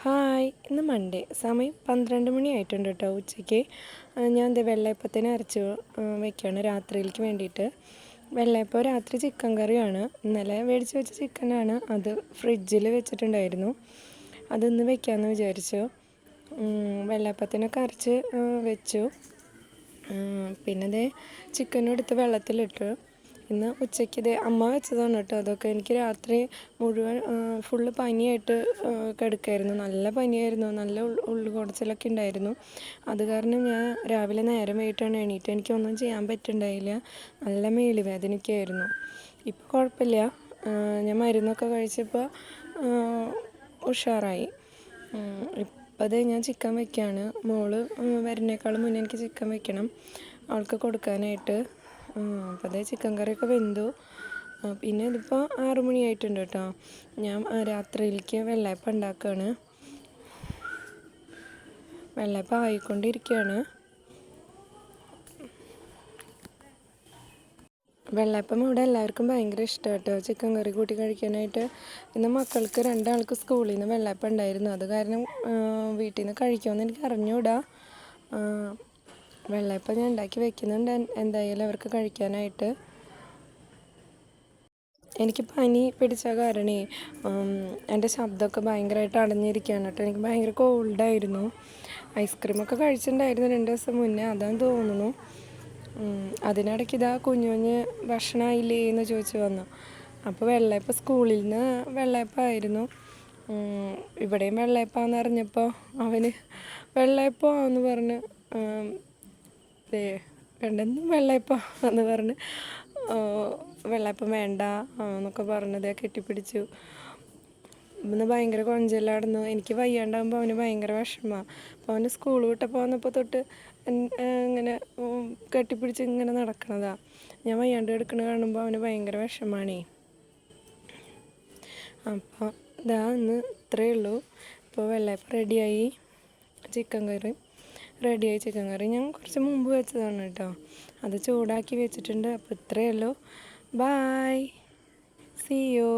Hi, ഇന്ന് Monday, സമയം 12 മണിയായിട്ടുണ്ട് കേട്ടോ. ഉച്ചയ്ക്ക് ഞാൻ ദേ വെള്ളയപ്പത്തിന് അരച്ച് വെക്കുകയാണ് രാത്രിയിലേക്ക് വേണ്ടിയിട്ട്. വെള്ളയപ്പം രാത്രി ചിക്കൻ കറിയാണ്. ഇന്നലെ മേടിച്ച് വെച്ച ചിക്കനാണ്, അത് ഫ്രിഡ്ജിൽ വെച്ചിട്ടുണ്ടായിരുന്നു. അതൊന്ന് വെക്കാമെന്ന് വിചാരിച്ചു. വെള്ളയപ്പത്തിനൊക്കെ അരച്ച് വെച്ചു. പിന്നെ ദേ ചിക്കനും എടുത്ത് വെള്ളത്തിലിട്ടു. ഇന്ന് ഉച്ചയ്ക്ക് അമ്മ വെച്ചതാണ് കേട്ടോ. അതൊക്കെ എനിക്ക് രാത്രി മുഴുവൻ ഫുള്ള് പനിയായിട്ട് കിടക്കായിരുന്നു. നല്ല പനിയായിരുന്നു, നല്ല ഉള്ളു കുടച്ചിലൊക്കെ ഉണ്ടായിരുന്നു. അത് കാരണം ഞാൻ രാവിലെ നേരം വൈകിട്ടാണ് എണീറ്റ്. എനിക്കൊന്നും ചെയ്യാൻ പറ്റുന്നുണ്ടായില്ല. നല്ല മേല് വേദനയൊക്കെയായിരുന്നു. ഇപ്പോൾ കുഴപ്പമില്ല. ഞാൻ മരുന്നൊക്കെ കഴിച്ചപ്പോൾ ഉഷാറായി. ഇപ്പം അതേ ഞാൻ ചിക്കൻ വയ്ക്കുകയാണ്. മോള് വരുന്നേക്കാളും മുന്നേ എനിക്ക് ചിക്കൻ വെക്കണം, അവൾക്ക് കൊടുക്കാനായിട്ട്. അപ്പോൾ അതേ ചിക്കൻ കറിയൊക്കെ വെന്തു. പിന്നെ ഇതിപ്പോൾ 6 മണിയായിട്ടുണ്ട് കേട്ടോ. ഞാൻ രാത്രിയിലേക്ക് വെള്ളയപ്പം ഉണ്ടാക്കുകയാണ്. വെള്ളയപ്പം ആയിക്കൊണ്ടിരിക്കുകയാണ്. വെള്ളയപ്പം ഇവിടെ എല്ലാവർക്കും ഭയങ്കര ഇഷ്ടമാണ് കേട്ടോ, ചിക്കൻ കറി കൂട്ടി കഴിക്കാനായിട്ട്. ഇന്ന് മക്കൾക്ക് 2 ആൾക്ക് സ്കൂളിൽ നിന്ന് വെള്ളയപ്പം ഉണ്ടായിരുന്നു. അത് കാരണം വീട്ടിൽ നിന്ന് കഴിക്കുമെന്ന് എനിക്ക് അറിഞ്ഞുകൂടാ. വെള്ളയപ്പം ഞാൻ ഉണ്ടാക്കി വെക്കുന്നുണ്ട് എന്തായാലും അവർക്ക് കഴിക്കാനായിട്ട്. എനിക്ക് പനി പിടിച്ച കാരണേ എൻ്റെ ശബ്ദമൊക്കെ ഭയങ്കരമായിട്ട് അടഞ്ഞിരിക്കുകയാണ് കേട്ടോ. എനിക്ക് ഭയങ്കര കോൾഡായിരുന്നു. ഐസ്ക്രീമൊക്കെ കഴിച്ചിട്ടുണ്ടായിരുന്നു 2 ദിവസം മുന്നേ, അതാന്ന് തോന്നുന്നു. അതിനിടയ്ക്ക് ഇതാ കുഞ്ഞ് ഭക്ഷണമായില്ലേ എന്ന് ചോദിച്ചു വന്നു. അപ്പോൾ വെള്ളയപ്പം സ്കൂളിൽ നിന്ന് വെള്ളയപ്പമായിരുന്നു. ഇവിടെയും വെള്ളയപ്പാന്ന് അറിഞ്ഞപ്പോൾ അവന് വെള്ളയപ്പമാണെന്ന് പറഞ്ഞ് രണ്ടെന്നും വെള്ളയപ്പം എന്ന് പറഞ്ഞ് വെള്ളയപ്പം വേണ്ട എന്നൊക്കെ പറഞ്ഞത് കെട്ടിപ്പിടിച്ചു. ഇന്ന് ഭയങ്കര കൊഞ്ചലായിരുന്നു. എനിക്ക് വയ്യാണ്ടാകുമ്പോൾ അവന് ഭയങ്കര വിഷമമാണ്. അപ്പോൾ അവന് സ്കൂൾ വിട്ടപ്പോൾ വന്നപ്പോൾ തൊട്ട് ഇങ്ങനെ കെട്ടിപ്പിടിച്ച് ഇങ്ങനെ നടക്കണതാണ്. ഞാൻ വയ്യാണ്ട് കിടക്കണ കാണുമ്പോൾ അവന് ഭയങ്കര വിഷമാണേ. അപ്പോൾ ഇതാ ഇന്ന് ഇത്രയേ ഉള്ളൂ. ഇപ്പോൾ വെള്ളയപ്പം റെഡിയായി, ചിക്കൻ കറി ഞാൻ കുറച്ച് മുമ്പ് വെച്ചതാണ് കേട്ടോ. അത് ചൂടാക്കി വെച്ചിട്ടുണ്ട്. അപ്പോൾ ഇത്രയേ ഉള്ളൂ. Bye, see U.